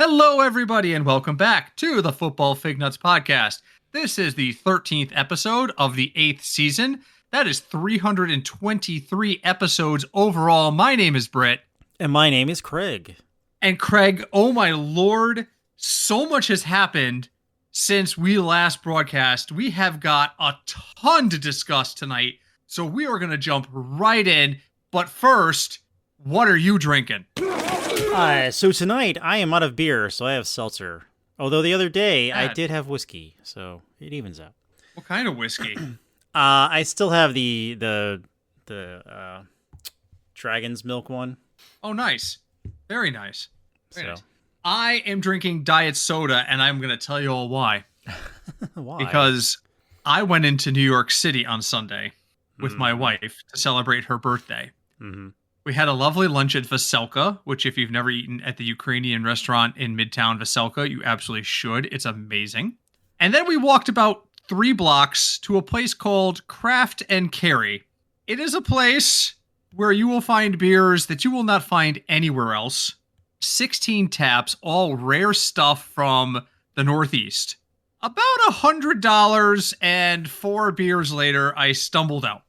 Hello, everybody, and welcome back to the Football Fignuts podcast. This is the 13th episode of the 8th season. That is 323 episodes overall. My name is Britt. And my name is Craig. And Craig, oh my lord, so much has happened since we last broadcast. We have got a ton to discuss tonight, so we are going to jump right in. But first, what are you drinking? So tonight, I am out of beer, so I have seltzer. Although the other day, I did have whiskey, so it evens out. What kind of whiskey? I still have the Dragon's Milk one. Oh, nice. Very nice. Very So. nice. I am drinking diet soda, and I'm going to tell you all why. Why? Because I went into New York City on Sunday with my wife to celebrate her birthday. Mm-hmm. We had a lovely lunch at Veselka, which if you've never eaten at the Ukrainian restaurant in Midtown Veselka, you absolutely should. It's amazing. And then we walked about 3 blocks to a place called Craft and Carry. It is a place where you will find beers that you will not find anywhere else. 16 taps, all rare stuff from the Northeast. About $100, and 4 beers later, I stumbled out.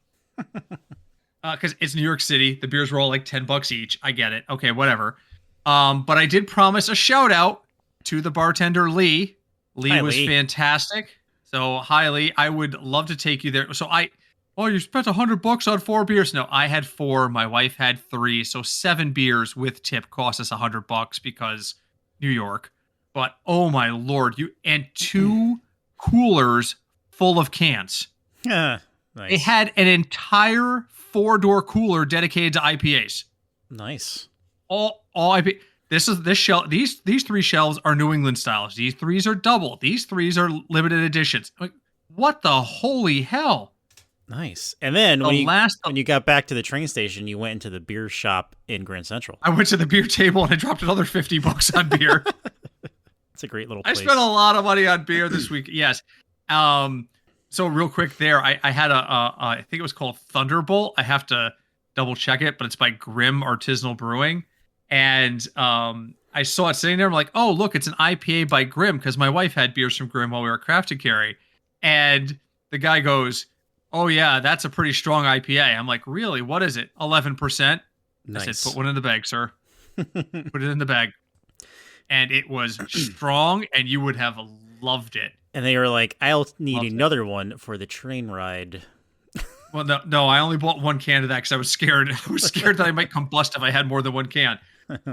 Because it's New York City. The beers were all like $10 each. I get it. Okay, whatever. But I did promise a shout out to the bartender, Leigh. Leigh was fantastic. So, hi, Leigh. I would love to take you there. You spent $100 on 4 beers. No, I had 4. My wife had 3. So 7 beers with tip cost us $100 because New York. But oh my lord, and 2 coolers full of cans. Nice. They had an entire 4-door cooler dedicated to IPAs. Nice. All IPA. This shelf. These 3 shelves are New England styles. These 3s are double. These 3s are limited editions. Like, what the holy hell? Nice. And then when you got back to the train station, you went into the beer shop in Grand Central. I went to the beer table and I dropped another $50 on beer. It's a great little place. I spent a lot of money on beer this week. Yes. So real quick there, I had I think it was called Thunderbolt. I have to double check it, but it's by Grimm Artisanal Brewing. And I saw it sitting there. I'm like, oh, look, it's an IPA by Grimm, because my wife had beers from Grimm while we were at Craft and Carry. And the guy goes, oh, yeah, that's a pretty strong IPA. I'm like, really? What is it? 11%? Nice. I said, put one in the bag, sir. Put it in the bag. And it was strong, and you would have loved it. And they were like, I'll need another one for the train ride. Well, no, I only bought 1 can of that because I was scared. I was scared that I might combust if I had more than 1 can.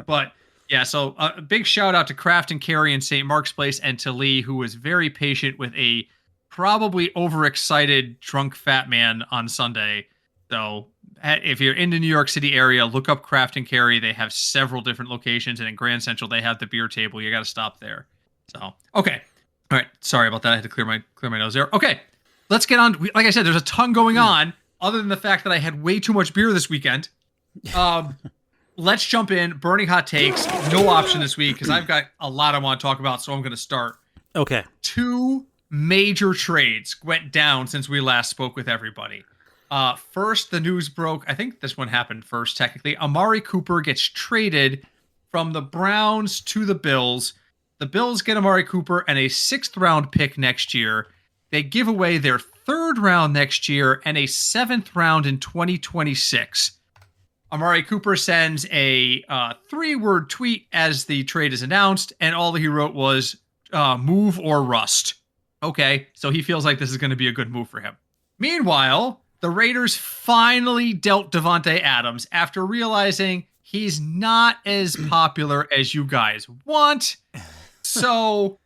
But yeah, so a big shout out to Craft and Carry in St. Mark's Place, and to Leigh, who was very patient with a probably overexcited drunk fat man on Sunday. So if you're in the New York City area, look up Craft and Carry. They have several different locations, and in Grand Central they have the beer table. You got to stop there. So okay. All right, sorry about that. I had to clear my nose there. Okay, let's get on. Like I said, there's a ton going on, other than the fact that I had way too much beer this weekend. Let's jump in. Burning hot takes. No option this week because I've got a lot I want to talk about, so I'm going to start. Okay. 2 major trades went down since we last spoke with everybody. First, the news broke. I think this one happened first, technically. Amari Cooper gets traded from the Browns to the Bills. The Bills get Amari Cooper and a 6th-round pick next year. They give away their 3rd round next year and a 7th round in 2026. Amari Cooper sends a 3-word tweet as the trade is announced, and all he wrote was, move or rust. Okay, so he feels like this is going to be a good move for him. Meanwhile, the Raiders finally dealt Davante Adams after realizing he's not as popular as you guys want. So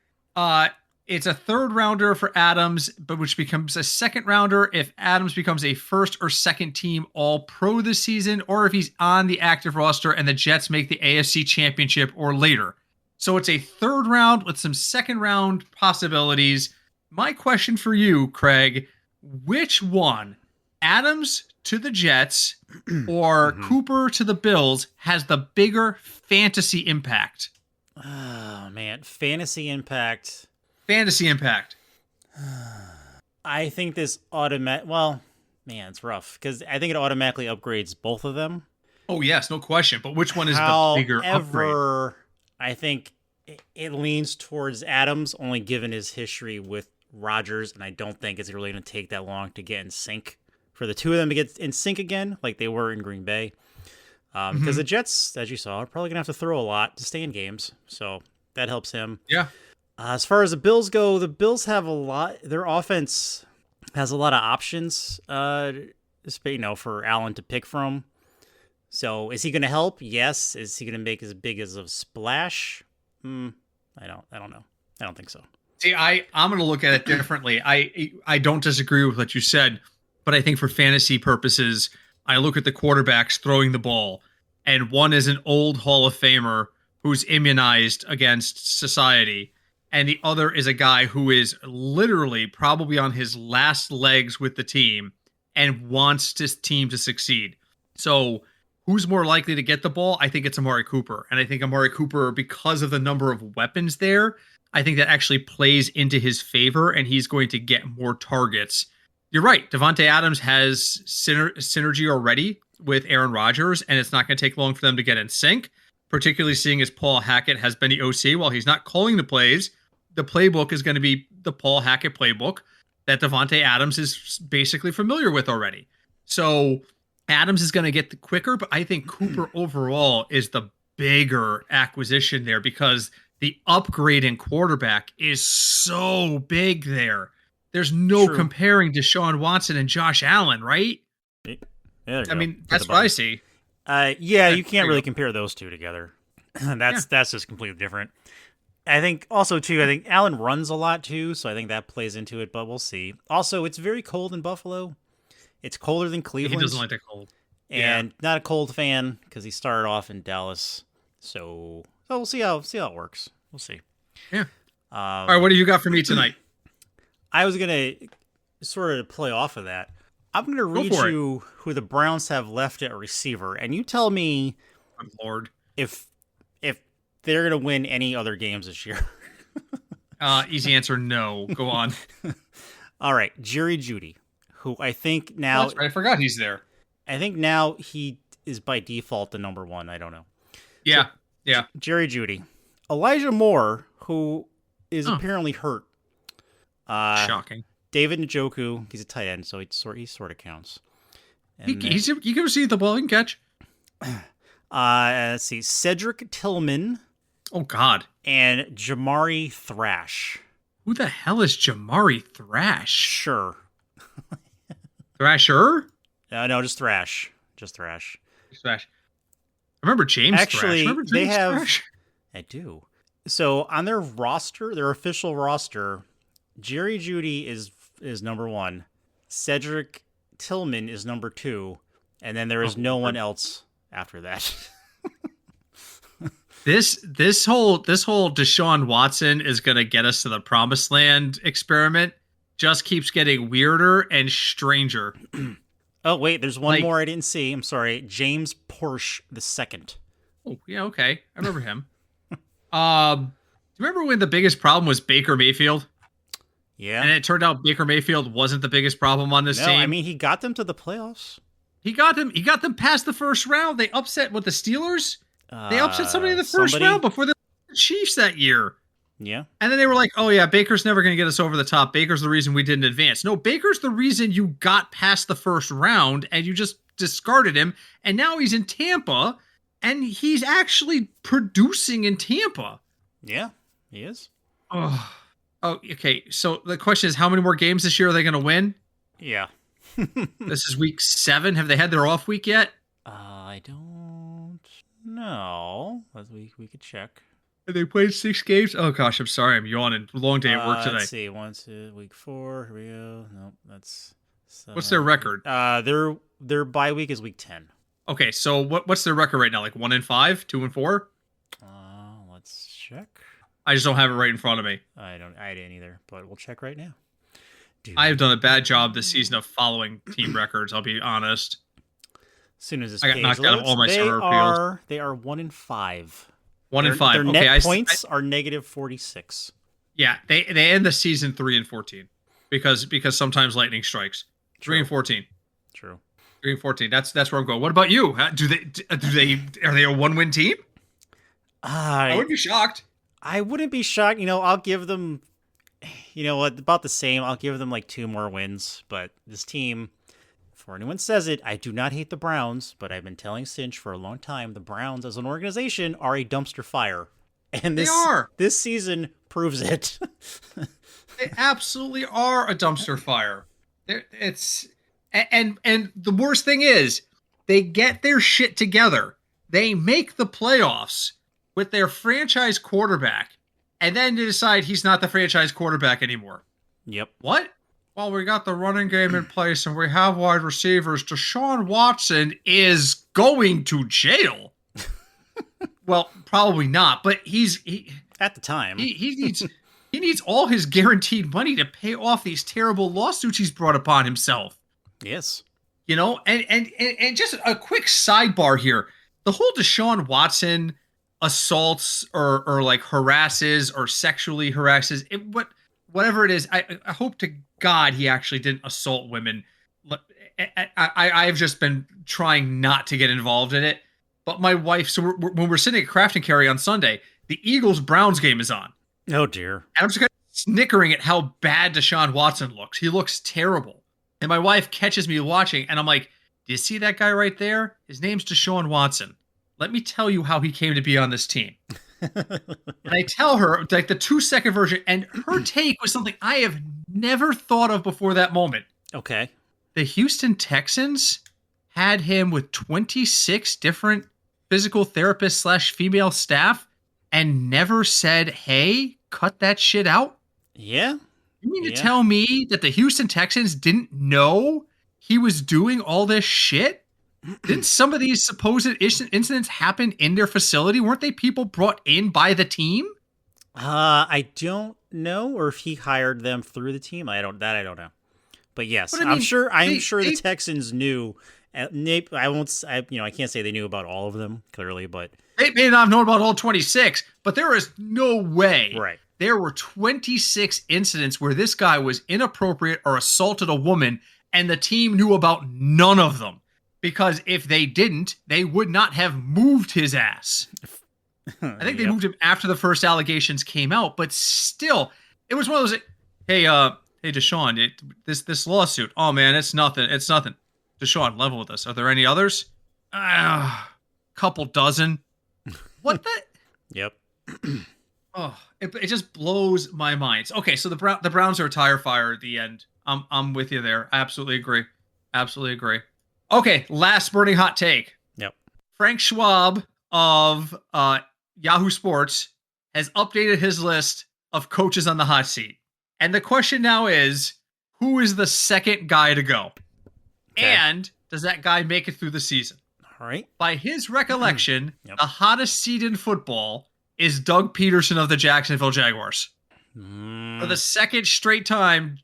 it's a 3rd rounder for Adams, but which becomes a 2nd rounder if Adams becomes a 1st or 2nd team All-Pro this season, or if he's on the active roster and the Jets make the AFC Championship or later. So it's a 3rd round with some 2nd round possibilities. My question for you, Craig, which one, Adams to the Jets or Cooper to the Bills, has the bigger fantasy impact? Oh, man. Fantasy impact. I think this well, man, it's rough because I think it automatically upgrades both of them. Oh, yes, no question. But which one is the bigger upgrade? I think it leans towards Adams, only given his history with Rodgers, and I don't think it's really going to take that long to get in sync for the two of them to get in sync again, like they were in Green Bay. Because the Jets, as you saw, are probably going to have to throw a lot to stay in games, so that helps him. Yeah. As far as the Bills go, the Bills have a lot. Their offense has a lot of options, for Allen to pick from. So is he going to help? Yes. Is he going to make as big as a splash? I don't know. I don't think so. See, I'm going to look at it differently. I don't disagree with what you said, but I think for fantasy purposes, I look at the quarterbacks throwing the ball, and one is an old Hall of Famer who's immunized against society, and the other is a guy who is literally probably on his last legs with the team and wants his team to succeed. So who's more likely to get the ball? I think it's Amari Cooper. And I think Amari Cooper, because of the number of weapons there, I think that actually plays into his favor, and he's going to get more targets. You're right. Davante Adams has synergy already with Aaron Rodgers, and it's not going to take long for them to get in sync, particularly seeing as Paul Hackett has been the OC. While he's not calling the plays, the playbook is going to be the Paul Hackett playbook that Davante Adams is basically familiar with already. So Adams is going to get the quicker, but I think Cooper overall is the bigger acquisition there because the upgrade in quarterback is so big there. There's no comparing Deshaun Watson and Josh Allen, right? I mean, that's what I see. You can't really compare those two together. That's just completely different. I think also, too, Allen runs a lot, too, so I think that plays into it, but we'll see. Also, it's very cold in Buffalo. It's colder than Cleveland. He doesn't like the cold. And not a cold fan because he started off in Dallas. So we'll see how it works. We'll see. Yeah. All right, what do you got for me tonight? I was going to sort of play off of that. I'm going to read you who the Browns have left at receiver, and you tell me if they're going to win any other games this year. Easy answer, no. Go on. All right, Jerry Jeudy, who I think now... That's right, I forgot he's there. I think now he is by default the number one. I don't know. Yeah, so, yeah. Jerry Jeudy. Elijah Moore, who is apparently hurt. Shocking. David Njoku, he's a tight end, so he sort of counts. He can receive the ball, he can catch. Let's see, Cedric Tillman. Oh, God. And Jamari Thrash. Who the hell is Jamari Thrash? Sure. Thrasher? No, just Thrash. Just Thrash. Thrash. Remember James Actually, Thrash? Remember James they have... Thrash? I do. So on their roster, their official roster, Jerry Jeudy is number one. Cedric Tillman is number two. And then there is no one else after that. This whole Deshaun Watson is going to get us to the promised land experiment. Just keeps getting weirder and stranger. Oh, wait, there's one more I didn't see. I'm sorry. James Porsche II. Oh, yeah, okay. I remember him. Do you remember when the biggest problem was Baker Mayfield? Yeah. And it turned out Baker Mayfield wasn't the biggest problem on this team. I mean, he got them to the playoffs. He got them past the first round. They upset with the Steelers. They upset somebody in the first round before the Chiefs that year. Yeah. And then they were like, oh, yeah, Baker's never going to get us over the top. Baker's the reason we didn't advance. No, Baker's the reason you got past the first round and you just discarded him. And now he's in Tampa and he's actually producing in Tampa. Yeah, he is. Oh, okay. So the question is, how many more games this year are they going to win? Yeah. This is week 7. Have they had their off week yet? I don't know. We could check. They played 6 games. Oh gosh, I'm sorry. I'm yawning. Long day at work today. Let's see. Week 4. Here we go. Nope, that's. 7. What's their record? Their bye week is week 10. Okay, so what's their record right now? Like 1-5, 2-4? Let's check. I just don't have it right in front of me. I didn't either, but we'll check right now. I have done a bad job this season of following team records. I'll be honest. As soon as this I got knocked out of all my summer appeals. They are 1-5. 1-5. Their net points are negative 46. Yeah, they end the season 3-14 because sometimes lightning strikes. 3-14. True. 3-14. That's where I'm going. What about you? Are they a 1-win team? I wouldn't be shocked. I wouldn't be shocked. I'll give them, what, about the same. I'll give them like 2 more wins. But this team, before anyone says it, I do not hate the Browns, but I've been telling Cinch for a long time, the Browns as an organization are a dumpster fire. And this season proves it. They absolutely are a dumpster fire. And the worst thing is, they get their shit together. They make the playoffs with their franchise quarterback, and then they decide he's not the franchise quarterback anymore. Yep. What? Well, we got the running game in place, and we have wide receivers. Deshaun Watson is going to jail. Well, probably not, but he at the time he needs all his guaranteed money to pay off these terrible lawsuits he's brought upon himself. Yes. And just a quick sidebar here. The whole Deshaun Watson assaults or like harasses or sexually harasses, whatever it is, I hope to God he actually didn't assault women. I've just been trying not to get involved in it. But my wife, so when we're sitting at Craft and Carry on Sunday, the Eagles-Browns game is on. Oh, dear. And I'm just kind of snickering at how bad Deshaun Watson looks. He looks terrible. And my wife catches me watching, and I'm like, do you see that guy right there? His name's Deshaun Watson. Let me tell you how he came to be on this team. And I tell her, like, the 2-second version, and her take was something I have never thought of before that moment. Okay. The Houston Texans had him with 26 different physical therapists / female staff and never said, hey, cut that shit out? Yeah. You mean to tell me that the Houston Texans didn't know he was doing all this shit? Didn't some of these supposed incidents happen in their facility? Weren't they people brought in by the team? I don't know, or if he hired them through the team. I don't know. But yes, but I mean, I'm sure the Texans knew. I can't say they knew about all of them clearly, but they may not have known about all 26. But there is no way. Right. There were 26 incidents where this guy was inappropriate or assaulted a woman, and the team knew about none of them. Because if they didn't, they would not have moved his ass. I think they moved him after the first allegations came out, but still, it was one of those. Hey, Deshaun, this lawsuit. Oh man, it's nothing. Deshaun, level with us. Are there any others? Couple dozen. What the? Yep. It just blows my mind. Okay, so the Browns are a tire fire at the end. I'm with you there. I absolutely agree. Okay, last burning hot take. Yep. Frank Schwab of Yahoo Sports has updated his list of coaches on the hot seat. And the question now is, who is the second guy to go? Okay. And does that guy make it through the season? All right. By his recollection, the hottest seat in football is Doug Peterson of the Jacksonville Jaguars. For the second straight time,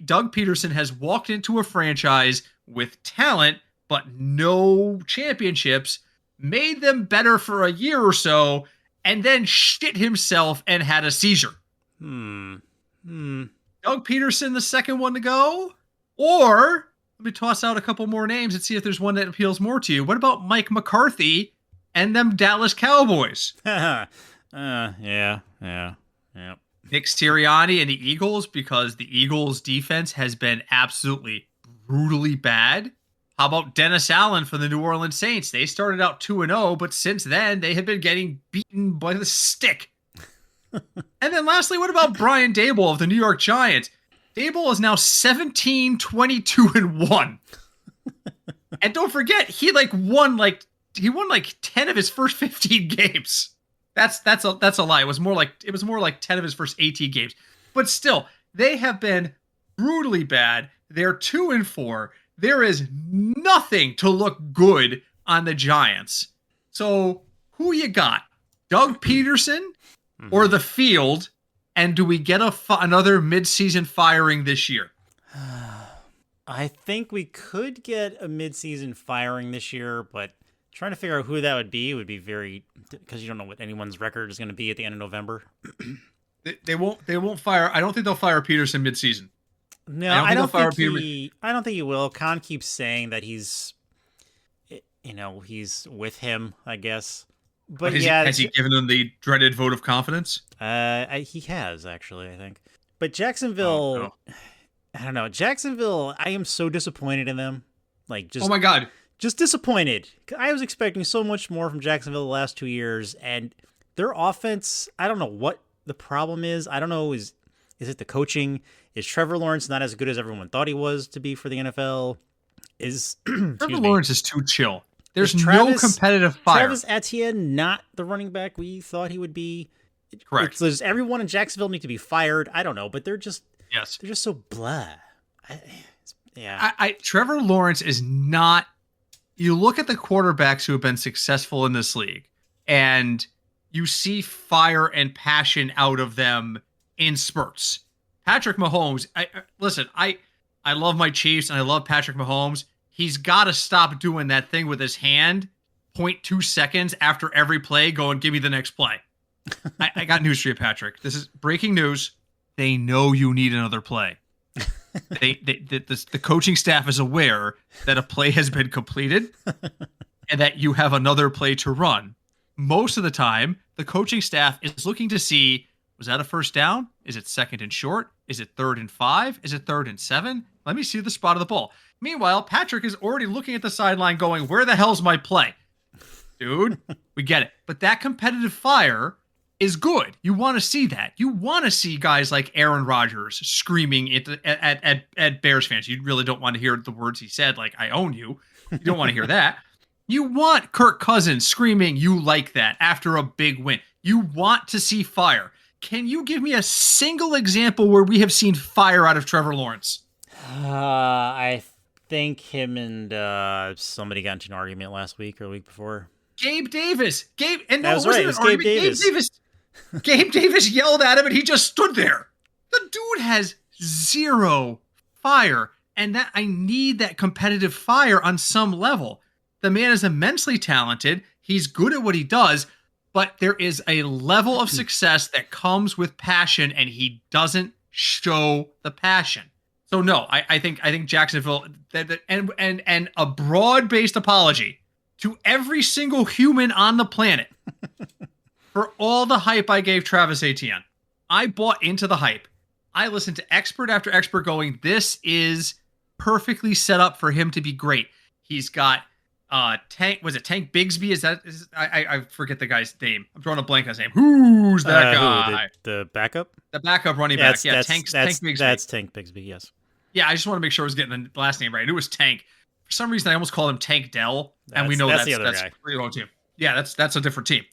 Doug Peterson has walked into a franchise with talent, but no championships, made them better for a year or so, and then shit himself and had a seizure. Doug Peterson, the second one to go? Or, let me toss out a couple more names and see if there's one that appeals more to you. What about Mike McCarthy and them Dallas Cowboys? Yeah. Nick Sirianni and the Eagles, because the Eagles' defense has been absolutely brutally bad. How about Dennis Allen for the New Orleans Saints? They started out 2-0, but since then, they have been getting beaten by the stick. And then lastly, what about Brian Daboll of the New York Giants? Daboll is now 17-22-1. And don't forget, he won 10 of his first 15 games. That's a lie. It was more like 10 of his first 18 games. But still, they have been brutally bad. They're 2-4. There is nothing to look good on the Giants. So who you got? Doug Peterson or the field? And do we get another midseason firing this year? I think we could get a midseason firing this year, but trying to figure out who that would be very, because you don't know what anyone's record is going to be at the end of November. They won't fire. I don't think they'll fire Peterson midseason. No, I don't think he will. Khan keeps saying that he's with him, I guess. But Has he given them the dreaded vote of confidence? he has actually, I think. But Oh no. Jacksonville, I don't know. Jacksonville, I am so disappointed in them. Like, Oh my God. just disappointed. I was expecting so much more from Jacksonville the last 2 years, and their offense, I don't know what the problem is. I don't know, is it the coaching? Is Trevor Lawrence not as good as everyone thought he was to be for the NFL? Trevor Lawrence is too chill. There's Travis, no competitive fire. Travis Etienne not the running back we thought he would be. Correct. Does everyone in Jacksonville need to be fired? I don't know, but they're just Yes. they're just so blah. Yeah. Trevor Lawrence is not. You look at the quarterbacks who have been successful in this league, and you see fire and passion out of them in spurts. Patrick Mahomes, I love my Chiefs and I love Patrick Mahomes. He's got to stop doing that thing with his hand, 0.2 seconds after every play, going, give me the next play. I got news for you, Patrick. This is breaking news. They know you need another play. The coaching staff is aware that a play has been completed and that you have another play to run. Most of the time, the coaching staff is looking to see, was that a first down? Is it second and short? Is it 3rd and 5? Is it 3rd and 7? Let me see the spot of the ball. Meanwhile, Patrick is already looking at the sideline going, where the hell's my play? Dude, we get it. But that competitive fire is good. You want to see that. You want to see guys like Aaron Rodgers screaming at Bears fans. You really don't want to hear the words he said, like, I own you. You don't want to hear that. You want Kirk Cousins screaming, you like that, after a big win. You want to see fire. Can you give me a single example where we have seen fire out of Trevor Lawrence? I think him and somebody got into an argument last week or the week before. Gabe Davis. That was right. It was Gabe Davis. Gabe Davis yelled at him and he just stood there. The dude has zero fire. And that I need that competitive fire on some level. The man is immensely talented. He's good at what he does, but there is a level of success that comes with passion, and he doesn't show the passion. So no, I think Jacksonville and a broad-based apology to every single human on the planet for all the hype I gave Travis Etienne. I bought into the hype. I listened to expert after expert going, this is perfectly set up for him to be great. He's got Tank Bigsby? I forget the guy's name. I'm drawing a blank on his name. Who's that guy? The backup? The backup running back. Yeah, Tank Bigsby. That's Tank Bigsby, yes. Yeah, I just want to make sure I was getting the last name right. I knew it was Tank. For some reason, I almost called him Tank Dell, and we know that's the other guy. Pretty long team. Yeah, that's a different team.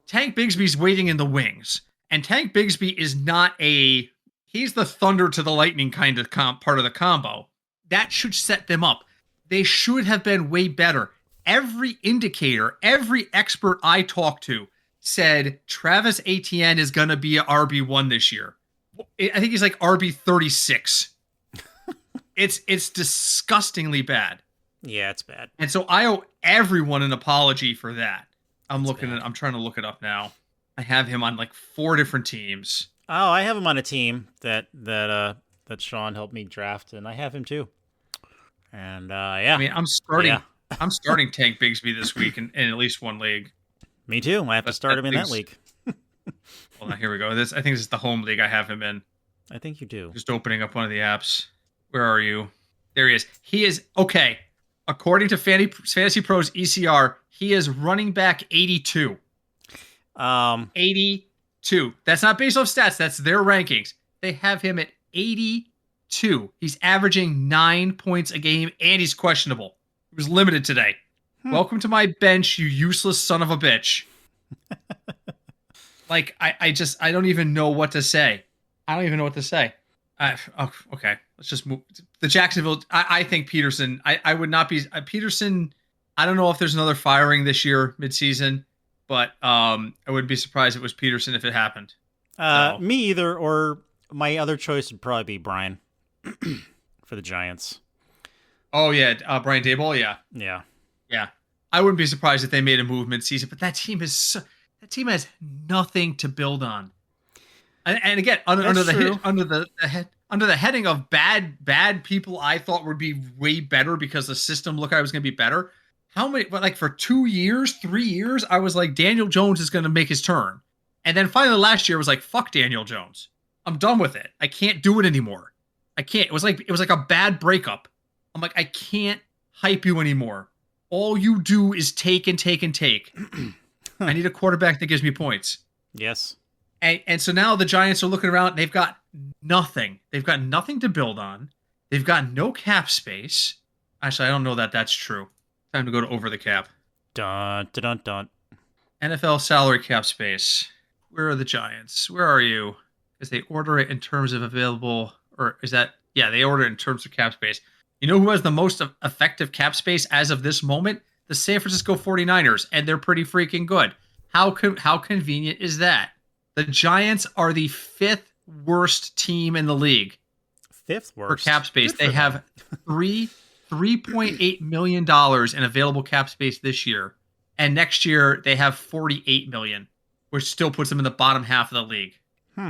Tank Bigsby's waiting in the wings, and Tank Bigsby is not he's the thunder to the lightning kind of part of the combo. That should set them up. They should have been way better. Every indicator, every expert I talked to said Travis Etienne is going to be an RB1 this year. I think he's like RB36. It's disgustingly bad. Yeah, it's bad. And so I owe everyone an apology for that. I'm trying to look it up now. I have him on like 4 different teams. Oh, I have him on a team that Sean helped me draft, and I have him too. And yeah. I mean, I'm starting Tank Bigsby this week in at least one league. Me too. I have to start him in that league. Hold on, here we go. I think this is the home league I have him in. I think you do. Just opening up one of the apps. Where are you? There he is. He is, okay. According to Fantasy Pros ECR, he is running back 82. 82. That's not based off stats. That's their rankings. They have him at 82. He's averaging 9 points a game, and he's questionable. He was limited today. Welcome to my bench, you useless son of a bitch. Like, I don't even know what to say. Okay, let's just move. The Jacksonville, I think Peterson, I would not be, Peterson, I don't know if there's another firing this year midseason, but I wouldn't be surprised if it was Peterson if it happened. Me either, or my other choice would probably be Brian for the Giants. Oh, yeah, Brian Daboll, yeah. Yeah. I wouldn't be surprised if they made a move midseason, but that team has nothing to build on. And again, under the heading of bad people I thought would be way better because the system looked like it was going to be better. how many, but like for 2 years, 3 years, I was like, Daniel Jones is going to make his turn. And then finally last year I was like, fuck Daniel Jones. I'm done with it. I can't do it anymore. I can't. It was like a bad breakup. I'm like, I can't hype you anymore. All you do is take and take and take. I need a quarterback that gives me points. Yes. And so now the Giants are looking around. They've got nothing. They've got nothing to build on. They've got no cap space. Actually, I don't know that that's true. Time to go to over the cap. Dun, dun, dun, dun. NFL salary cap space. Where are the Giants? Where are you? Because they order it in terms of available, or is that, yeah, they order it in terms of cap space. You know who has the most effective cap space as of this moment? The San Francisco 49ers, and they're pretty freaking good. How convenient is that? The Giants are the 5th worst team in the league. 5th worst? For cap space. They have $3.8 million in available cap space this year. And next year, they have $48 million, which still puts them in the bottom half of the league.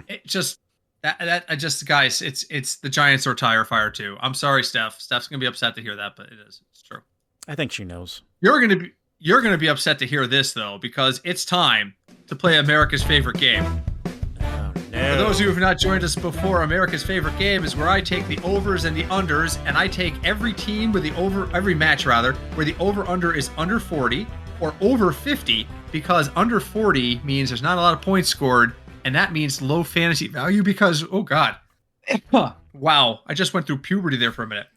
It just, guys, it's the Giants are tire fire too. I'm sorry, Steph. Steph's going to be upset to hear that, but it is. It's true. I think she knows. You're going to be upset to hear this, though, because it's time to play America's favorite game. Oh, no. For those of you who have not joined us before, America's favorite game is where I take the overs and the unders, and I take every team with every match rather, where the over-under is under 40 or over 50, because under 40 means there's not a lot of points scored, and that means low fantasy value because, oh God. Wow, I just went through puberty there for a minute.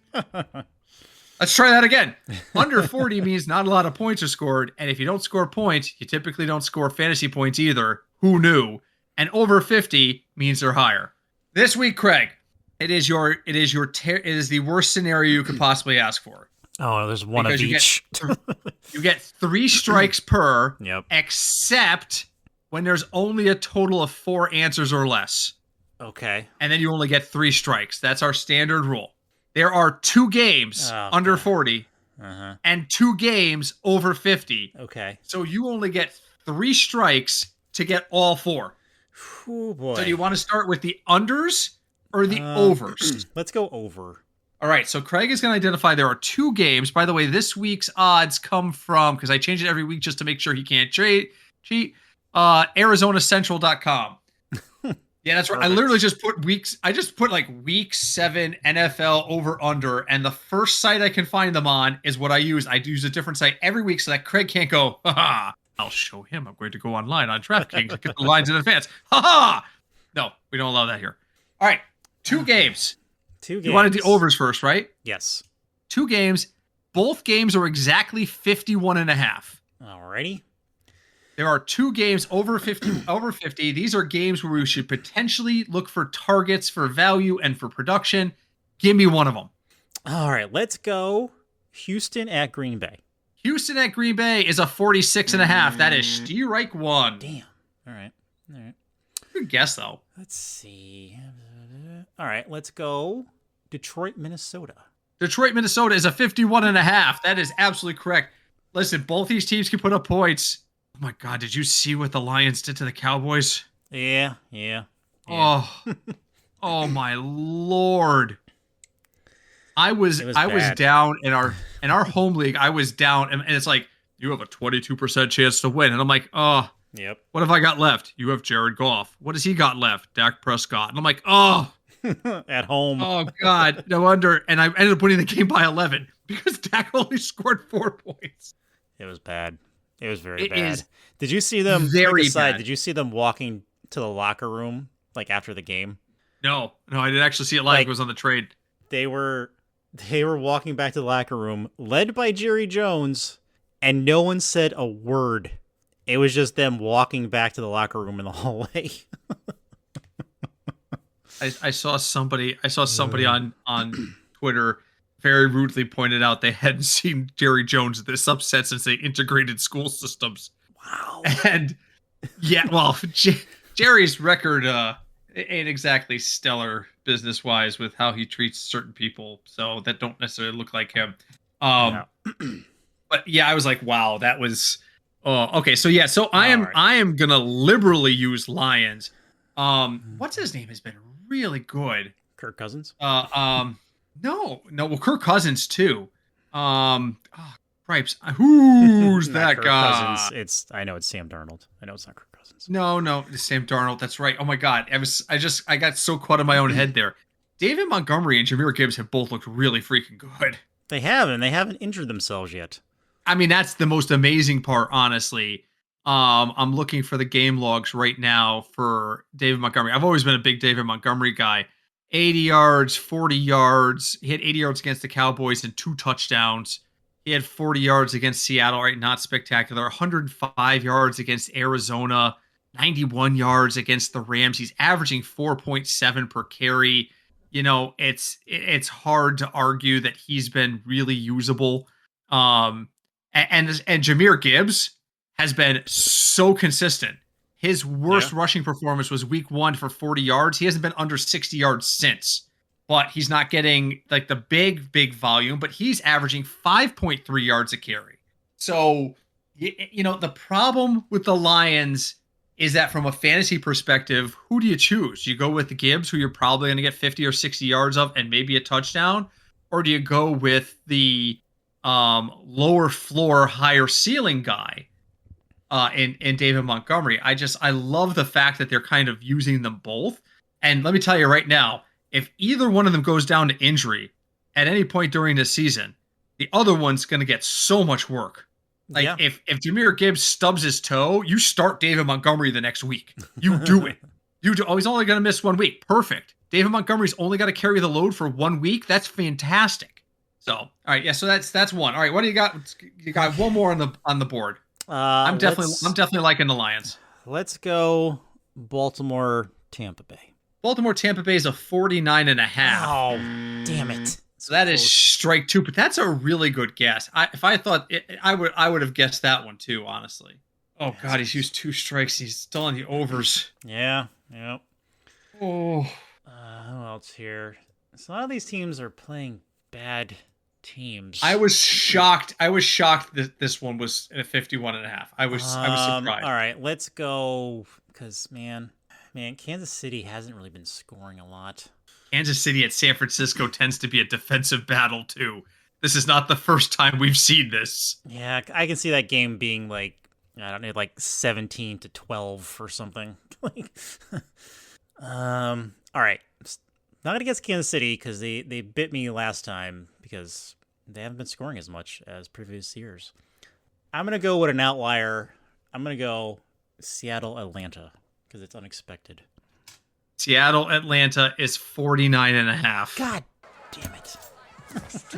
Let's try that again. Under 40 means not a lot of points are scored, and if you don't score points, you typically don't score fantasy points either. Who knew? And over 50 means they're higher. This week, Craig, it is the worst scenario you could possibly ask for. Oh, there's one of each. You get 3 strikes per, yep. Except when there's only a total of 4 answers or less. Okay. And then you only get 3 strikes. That's our standard rule. There are 2 games under 40 and 2 games over 50. Okay. So you only get 3 strikes to get all 4. Oh, boy. So do you want to start with the unders or the overs? Let's go over. All right. So Craig is going to identify there are 2 games. By the way, this week's odds come from, because I change it every week just to make sure he can't cheat, ArizonaCentral.com. Yeah, that's right. Perfect. I literally just put weeks. I just put like week 7 NFL over under, and the first site I can find them on is what I use. I use a different site every week so that Craig can't go, haha, I'll show him. I'm going to go online on DraftKings and get the lines in advance. Haha. No, we don't allow that here. All right, 2 games. 2 games. You wanted the overs first, right? Yes. 2 games. Both games are exactly 51.5. Alrighty. There are 2 games over 50. Over 50. These are games where we should potentially look for targets for value and for production. Give me one of them. All right, let's go Houston at Green Bay. Houston at Green Bay is a 46.5. That is strike 1. Damn. All right. Good guess, though. Let's see. All right, let's go Detroit, Minnesota. Detroit, Minnesota is a 51.5. That is absolutely correct. Listen, both these teams can put up points. Oh my God, did you see what the Lions did to the Cowboys? Yeah. Oh my Lord. I was down in our home league. I was down, and it's like, you have a 22% chance to win. And I'm like, oh, yep. What have I got left? You have Jared Goff. What has he got left? Dak Prescott. And I'm like, oh. At home. Oh, God. No wonder. And I ended up winning the game by 11 because Dak only scored 4 points. It was bad. It was very bad. Did you see them? Very bad. Did you see them walking to the locker room like after the game? No, I didn't actually see it live. It was on the trade. They were walking back to the locker room, led by Jerry Jones, and no one said a word. It was just them walking back to the locker room in the hallway. I saw somebody on Twitter very rudely pointed out they hadn't seen Jerry Jones this upset since they integrated school systems. Wow. And yeah, well, Jerry's record ain't exactly stellar business-wise with how he treats certain people, so that don't necessarily look like him. But yeah, I was like, wow, that was okay. So yeah, so I am gonna liberally use Lions. What's his name has been really good. Kirk Cousins? No, well, Kirk Cousins too. Cripes. Who's Not that Kirk guy? Cousins. I know it's Sam Darnold. I know it's not Kirk Cousins. No, it's Sam Darnold. That's right. Oh my God. I got so caught in my own head there. David Montgomery and Jahmyr Gibbs have both looked really freaking good. They haven't. They haven't injured themselves yet. I mean, that's the most amazing part, honestly. I'm looking for the game logs right now for David Montgomery. I've always been a big David Montgomery guy. 80 yards, 40 yards. He had 80 yards against the Cowboys and 2 touchdowns. He had 40 yards against Seattle, right? Not spectacular. 105 yards against Arizona, 91 yards against the Rams. He's averaging 4.7 per carry. You know, it's hard to argue that he's been really usable. And Jahmyr Gibbs has been so consistent. His worst rushing performance was week 1 for 40 yards. He hasn't been under 60 yards since, but he's not getting like the big volume, but he's averaging 5.3 yards a carry. So, the problem with the Lions is that from a fantasy perspective, who do you choose? You go with the Gibbs, who you're probably going to get 50 or 60 yards of and maybe a touchdown, or do you go with the lower floor, higher ceiling guy in David Montgomery? I love the fact that they're kind of using them both. And let me tell you right now, if either one of them goes down to injury at any point during this season, the other one's going to get so much work. Like if Jahmyr Gibbs stubs his toe, you start David Montgomery the next week. You do it. You do. Oh, he's only going to miss 1 week. Perfect. David Montgomery's only got to carry the load for 1 week. That's fantastic. So, all right, yeah. So that's one. All right, what do you got? You got one more on the board. I'm definitely liking the Lions. Let's go Baltimore, Tampa Bay. Baltimore, Tampa Bay is a 49.5. Oh, damn it. So that is strike 2, but that's a really good guess. If I thought I would have guessed that one too, honestly. Oh God, he's used 2 strikes. He's still on the overs. Yeah. Yep. Oh. Who else here? So a lot of these teams are playing bad teams. I was shocked. That this one was a 51.5. I was surprised. All right, let's go because man, Kansas City hasn't really been scoring a lot. Kansas City at San Francisco tends to be a defensive battle too. This is not the first time we've seen this. Yeah, I can see that game being like, I don't know, like 17-12 or something. All right. Not gonna guess Kansas City because they bit me last time because they haven't been scoring as much as previous years. I'm gonna go with an outlier. I'm gonna go Seattle, Atlanta because it's unexpected. Seattle, Atlanta is 49.5. God damn it.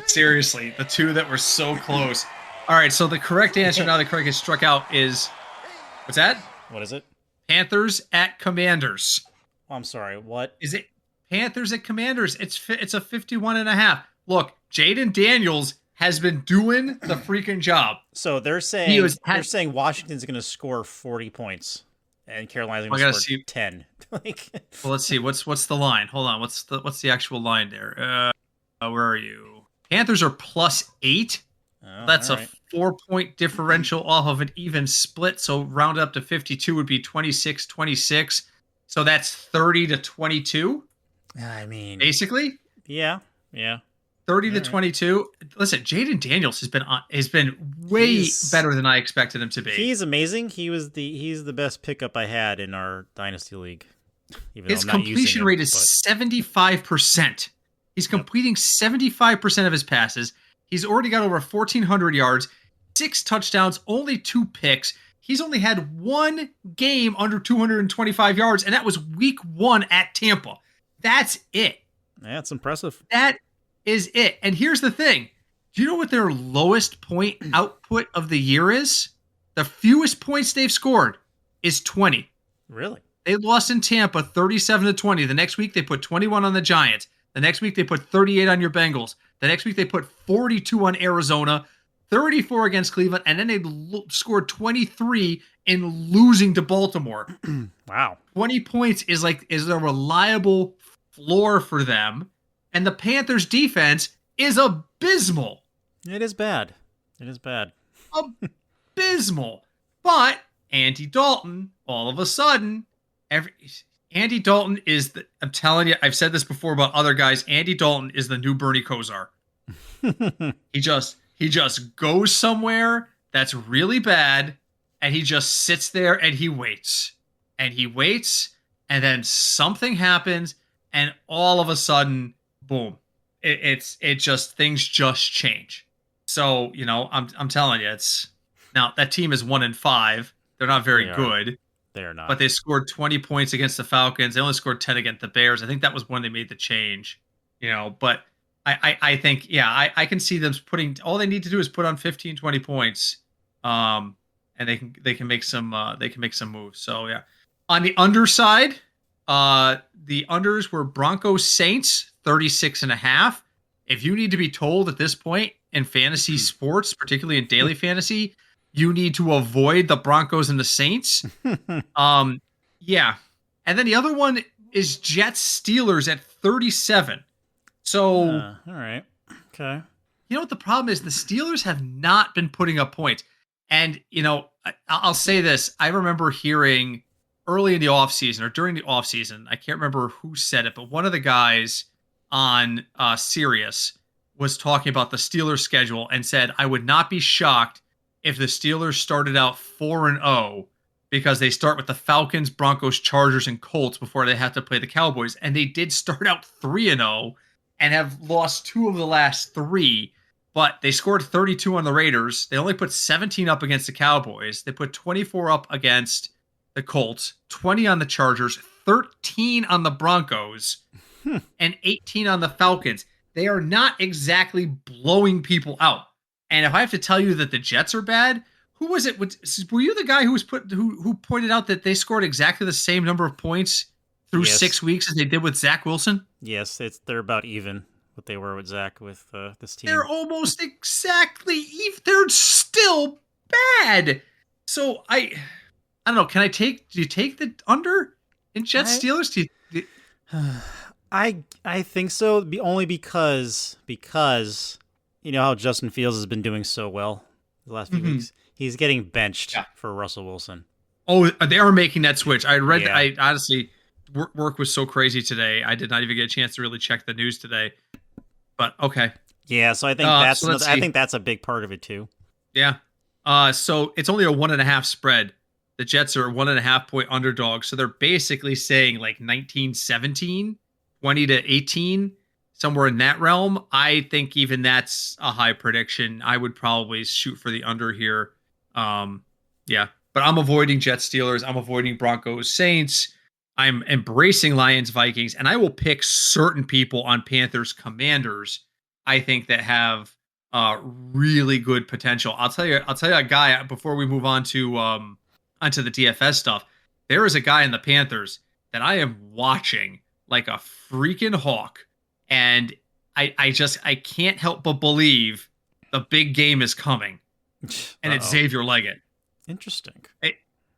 Seriously, the two that were so close. All right, so the correct answer now, the correct struck out is, what's that? What is it? Panthers at Commanders. Oh, I'm sorry, what? Is it Panthers at Commanders? It's a 51.5. Look, Jaden Daniels has been doing the freaking job. So they're saying Washington's going to score 40 points. And Carolina's going to score 10. Well, let's see. What's the line? Hold on. What's the actual line there? Where are you? Panthers are +8. Oh, that's right. a 4-point differential off of an even split. So round up to 52 would be 26-26. So that's 30-22. I mean, basically. Yeah. 30-22. Listen, Jaden Daniels has been way better than I expected him to be. He's amazing. He's the best pickup I had in our Dynasty League. Even his completion rate is 75%. He's completing 75% of his passes. He's already got over 1,400 yards, 6 touchdowns, only 2 picks. He's only had 1 game under 225 yards, and that was week 1 at Tampa. That's it. Yeah, it's impressive. That is it. And here's the thing. Do you know what their lowest point output of the year is? The fewest points they've scored is 20. Really? They lost in Tampa 37-20. The next week they put 21 on the Giants. The next week they put 38 on your Bengals. The next week they put 42 on Arizona, 34 against Cleveland, and then they scored 23 in losing to Baltimore. Wow. 20 points is a reliable floor for them. And the Panthers defense is abysmal. It is bad. Abysmal. But Andy Dalton, all of a sudden, Andy Dalton I'm telling you, I've said this before about other guys. Andy Dalton is the new Bernie Kosar. He just goes somewhere that's really bad, and he just sits there and he waits. And he waits, and then something happens, and all of a sudden, boom. Things just change. So, I'm telling you, it's now that team is 1-5. They're not very good. They are not. But they scored 20 points against the Falcons. They only scored 10 against the Bears. I think that was when they made the change. But I think, I can see them putting, all they need to do is put on 15, 20 points. And they can make some moves. So yeah. On the underside, the unders were Broncos Saints 36.5. If you need to be told at this point in fantasy sports, particularly in daily fantasy, you need to avoid the Broncos and the Saints. Yeah. And then the other one is Jets Steelers at 37. So, all right. Okay. You know what the problem is? The Steelers have not been putting up points. And, I'll say this. I remember hearing early in the offseason or during the offseason, I can't remember who said it, but one of the guys on Sirius was talking about the Steelers schedule and said, I would not be shocked if the Steelers started out 4-0 because they start with the Falcons, Broncos, Chargers, and Colts before they have to play the Cowboys. And they did start out 3-0 and have lost 2 of the last 3, but they scored 32 on the Raiders. They only put 17 up against the Cowboys. They put 24 up against the Colts, 20 on the Chargers, 13 on the Broncos, and 18 on the Falcons. They are not exactly blowing people out. And if I have to tell you that the Jets are bad, who was it? Were you the guy who pointed out that they scored exactly the same number of points through 6 weeks as they did with Zach Wilson? Yes, they're about even what they were with Zach with this team. They're almost exactly even. They're still bad. So I don't know. Do you take the under in Jets Steelers? I think so. Only because you know how Justin Fields has been doing so well the last few weeks. He's getting benched for Russell Wilson. Oh, they are making that switch. I read. Yeah. I honestly, work was so crazy today. I did not even get a chance to really check the news today. But okay. Yeah, so I think I think that's a big part of it too. Yeah. So it's only a 1.5 spread. The Jets are a 1.5 point underdog. So they're basically saying like 19-17, 20-18, somewhere in that realm. I think even that's a high prediction. I would probably shoot for the under here. Yeah, but I'm avoiding Jets Steelers. I'm avoiding Broncos Saints. I'm embracing Lions Vikings, and I will pick certain people on Panthers Commanders. I think that have really good potential. I'll tell you a guy before we move on to onto the DFS stuff. There is a guy in the Panthers that I am watching like a freaking hawk, and I can't help but believe the big game is coming, and it's Xavier Leggett. Interesting.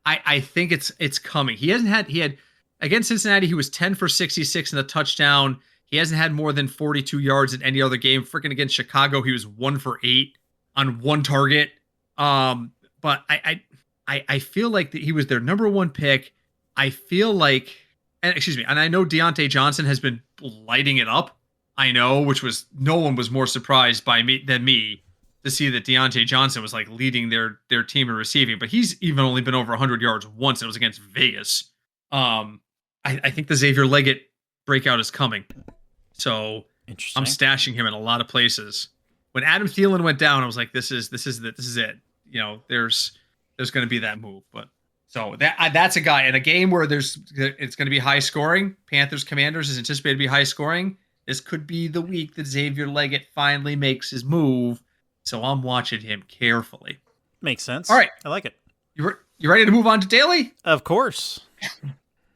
I think it's coming. He had against Cincinnati, he was 10 for 66 in a touchdown. He hasn't had more than 42 yards in any other game. Freaking against Chicago, he was 1 for 8 on one target. But I feel like that he was their number one pick. I feel like, and I know Deontay Johnson has been lighting it up. I know, which was no one was more surprised than me to see that Deontay Johnson was like leading their team in receiving, but he's even only been over 100 yards once. It was against Vegas. I think the Xavier Leggett breakout is coming. So I'm stashing him in a lot of places. When Adam Thielen went down, I was like, this is it. You know, there's going to be that move. But so that's a guy in a game where it's going to be high scoring. Panthers Commanders is anticipated to be high scoring. This could be the week that Xavier Leggett finally makes his move. So I'm watching him carefully. Makes sense. All right. I like it. You ready to move on to daily? Of course.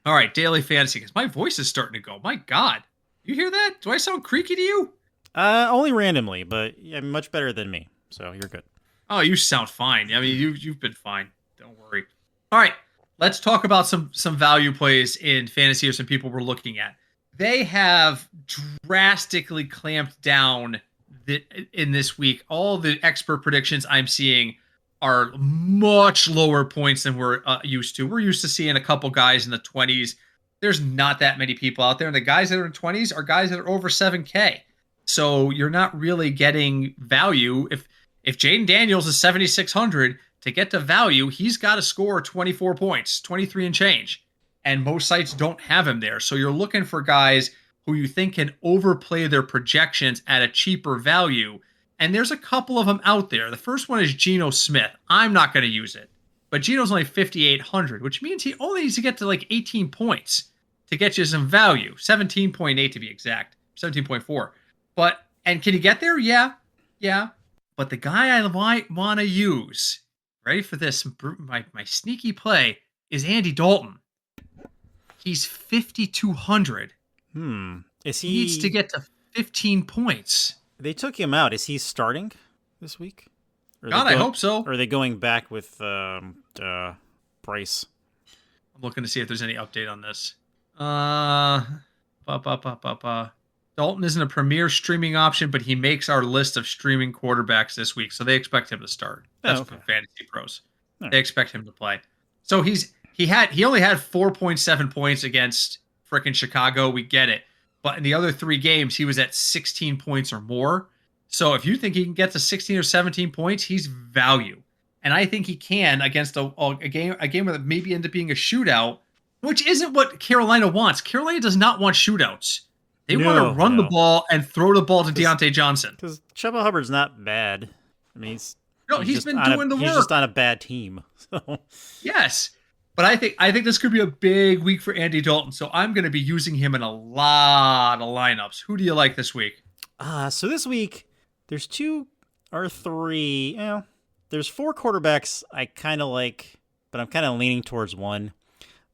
All right, daily fantasy, because my voice is starting to go. My God. You hear that? Do I sound creaky to you? Only randomly, but yeah, much better than me. So you're good. Oh, you sound fine. I mean, you've been fine. Don't worry. All right, let's talk about some value plays in fantasy or some people we're looking at. They have drastically clamped down in this week. All the expert predictions I'm seeing are much lower points than we're used to. We're used to seeing a couple guys in the 20s. There's not that many people out there. And the guys that are in 20s are guys that are over 7K. So you're not really getting value. If Jaden Daniels is 7,600, to get to value, he's got to score 24 points, 23 and change. And most sites don't have him there. So you're looking for guys who you think can overplay their projections at a cheaper value. And there's a couple of them out there. The first one is Geno Smith. I'm not going to use it. But Geno's only 5,800, which means he only needs to get to like 18 points to get you some value. 17.8 to be exact. 17.4. And can you get there? Yeah. But the guy I might want to use, ready for this, my sneaky play, is Andy Dalton. He's 5,200. Is he... He needs to get to 15 points. They took him out. Is he starting this week? I hope so. Or are they going back with Bryce? I'm looking to see if there's any update on this. Dalton isn't a premier streaming option, but he makes our list of streaming quarterbacks this week, so they expect him to start. That's for Fantasy Pros. Right. They expect him to play. So he only had 4.7 points against frickin' Chicago. We get it. But in the other 3 games, he was at 16 points or more. So if you think he can get to 16 or 17 points, he's value. And I think he can against a game that maybe end up being a shootout, which isn't what Carolina wants. Carolina does not want shootouts. They want to run the ball and throw the ball to Deontay Johnson. Because Chuba Hubbard's not bad. I mean, he's been doing the work. He's just on a bad team. So. Yes. But I think this could be a big week for Andy Dalton. So I'm going to be using him in a lot of lineups. Who do you like this week? So this week, there's 2 or 3. There's 4 quarterbacks I kind of like, but I'm kind of leaning towards one.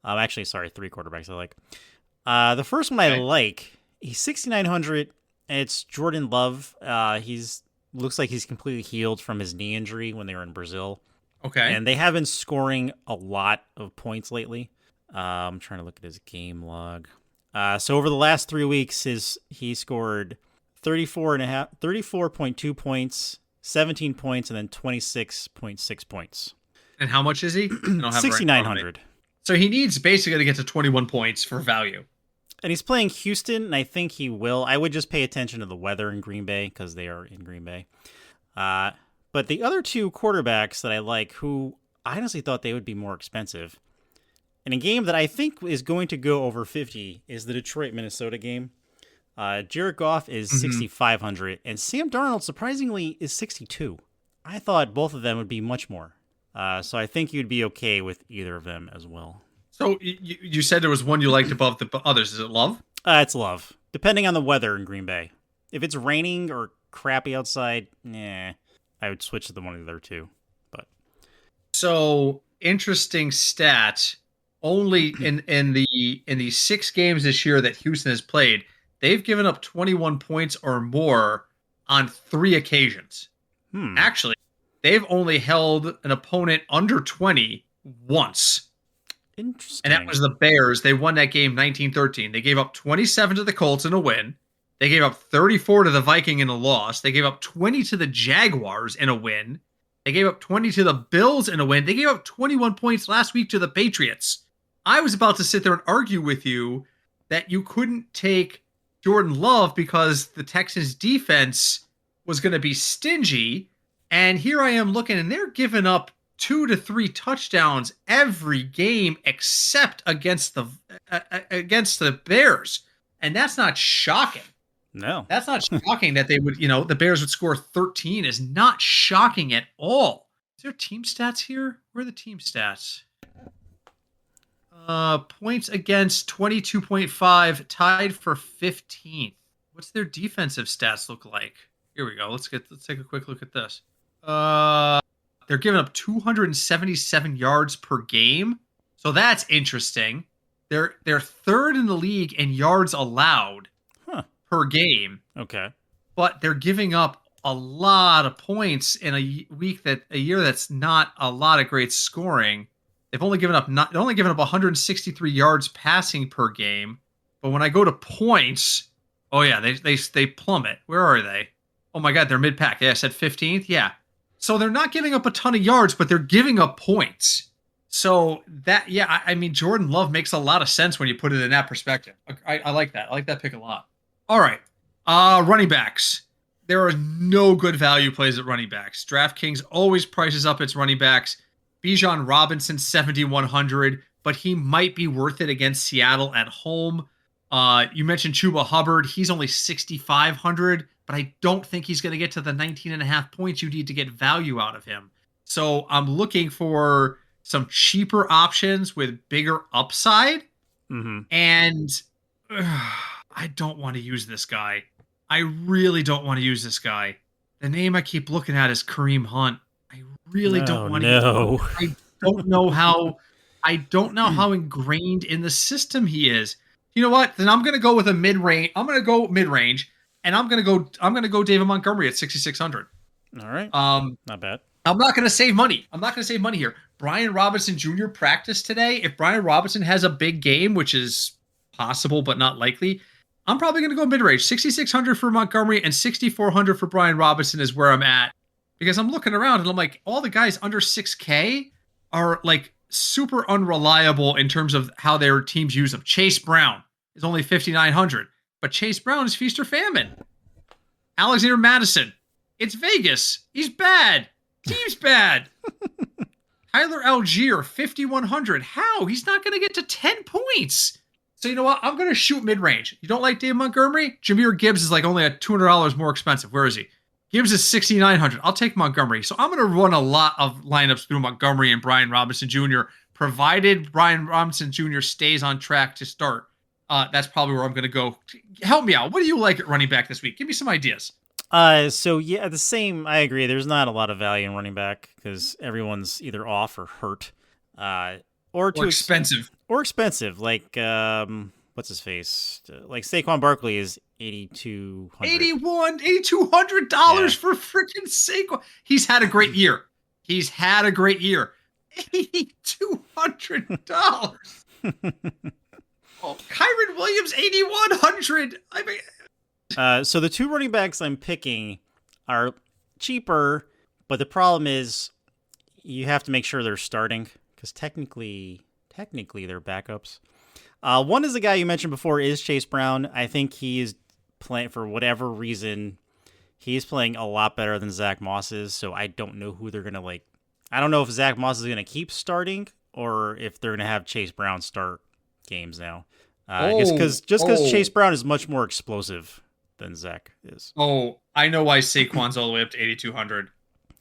3 quarterbacks I like. The first one I like, he's 6,900, and it's Jordan Love. Looks like he's completely healed from his knee injury when they were in Brazil. Okay. And they have been scoring a lot of points lately. I'm trying to look at his game log. So over the last 3 weeks, he scored 34.2 points, 17 points, and then 26.6 points. And how much is he? 6,900. So he needs basically to get to 21 points for value. And he's playing Houston, and I think he will. I would just pay attention to the weather in Green Bay because they are in Green Bay. But the other 2 quarterbacks that I like, who I honestly thought they would be more expensive, in a game that I think is going to go over 50, is the Detroit-Minnesota game. Jared Goff is 6,500, and Sam Darnold, surprisingly, is 62. I thought both of them would be much more. So I think you'd be okay with either of them as well. So you said there was one you liked above the others. Is it Love? It's Love, depending on the weather in Green Bay. If it's raining or crappy outside, I would switch to the one of the other 2. But so interesting stat. Only in the 6 games this year that Houston has played, they've given up 21 points or more on 3 occasions. Actually, they've only held an opponent under 20 once. Interesting. And that was the Bears. They won that game 19-13. They gave up 27 to the Colts in a win. They gave up 34 to the Viking in a loss. They gave up 20 to the Jaguars in a win. They gave up 20 to the Bills in a win. They gave up 21 points last week to the Patriots. I was about to sit there and argue with you that you couldn't take Jordan Love because the Texans defense was going to be stingy. And here I am looking, and they're giving up 2 to 3 touchdowns every game except against the Bears. And that's not shocking. No. That's not shocking that they would, the Bears would score 13 is not shocking at all. Is there team stats here? Where are the team stats? Points against 22.5, tied for 15th. What's their defensive stats look like? Here we go. Let's take a quick look at this. They're giving up 277 yards per game. So that's interesting. They're 3rd in the league in yards allowed per game. Okay. But they're giving up a lot of points in a year that's not a lot of great scoring. They've only given up 163 yards passing per game. But when I go to points, they plummet. Where are they? Oh my God, they're mid-pack. Yeah, I said 15th. Yeah. So they're not giving up a ton of yards, but they're giving up points. So Jordan Love makes a lot of sense when you put it in that perspective. I like that. I like that pick a lot. All right. Running backs. there are no good value plays at running backs. DraftKings always prices up its running backs. Bijan Robinson, 7,100, but he might be worth it against Seattle at home. You mentioned Chuba Hubbard. He's only 6,500, but I don't think he's going to get to the 19.5 points you need to get value out of him. So I'm looking for some cheaper options with bigger upside. Mm-hmm. And I don't want to use this guy. I really don't want to use this guy. The name I keep looking at is Kareem Hunt. I really don't want to use him. I don't know how ingrained in the system he is. You know what? Then I'm going to go with a mid-range. I'm going to go mid-range, and I'm going to go David Montgomery at 6,600. All right. Not bad. I'm not going to save money. Here. Brian Robinson Jr. practiced today. If Brian Robinson has a big game, which is possible but not likely, I'm probably going to go mid-range. 6,600 for Montgomery and 6,400 for Brian Robinson is where I'm at. Because I'm looking around and I'm like, all the guys under 6K are like super unreliable in terms of how their teams use them. Chase Brown is only 5,900, but Chase Brown is feast or famine. Alexander Madison, it's Vegas. He's bad. Team's bad. Tyler Algier, 5,100. How? He's not going to get to 10 points. So you know what? I'm going to shoot mid-range. You don't like Dave Montgomery? Jahmyr Gibbs is like only at $200 more expensive. Where is he? Gibbs is 6,900. I'll take Montgomery. So I'm going to run a lot of lineups through Montgomery and Brian Robinson Jr., provided Brian Robinson Jr. stays on track to start. That's probably where I'm going to go. Help me out. What do you like at running back this week? Give me some ideas. So yeah, the same. I agree. There's not a lot of value in running back because everyone's either off or hurt, or too expensive. Like what's his face? Like Saquon Barkley is $8,200 for freaking Saquon. He's had a great year. $8,200. Oh, Kyron Williams, 8,100. I mean. So the two running backs I'm picking are cheaper, but the problem is you have to make sure they're starting because technically they're backups. One is the guy you mentioned before is Chase Brown. I think he is playing for whatever reason. He's playing a lot better than Zach Moss is, so I don't know who they're gonna like. I don't know if Zach Moss is gonna keep starting or if they're gonna have Chase Brown start games now. Because Chase Brown is much more explosive than Zach is. Oh, I know why Saquon's all the way up to 8,200.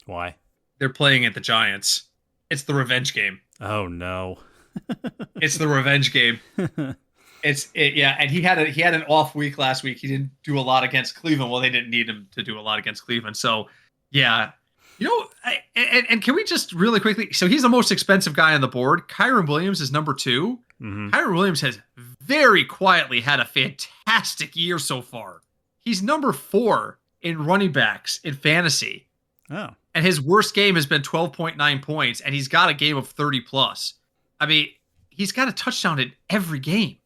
Why? They're playing at the Giants. It's the revenge game. Oh no. It's the revenge game. Yeah, and he had an off week last week. He didn't do a lot against Cleveland. Well, they didn't need him to do a lot against Cleveland. So, yeah. You know, and can we just really quickly, so he's the most expensive guy on the board. Kyron Williams is number 2. Mm-hmm. Kyron Williams has very quietly had a fantastic year so far. He's number 4 in running backs in fantasy. Oh. And his worst game has been 12.9 points, and he's got a game of 30 plus. I mean, he's got a touchdown in every game.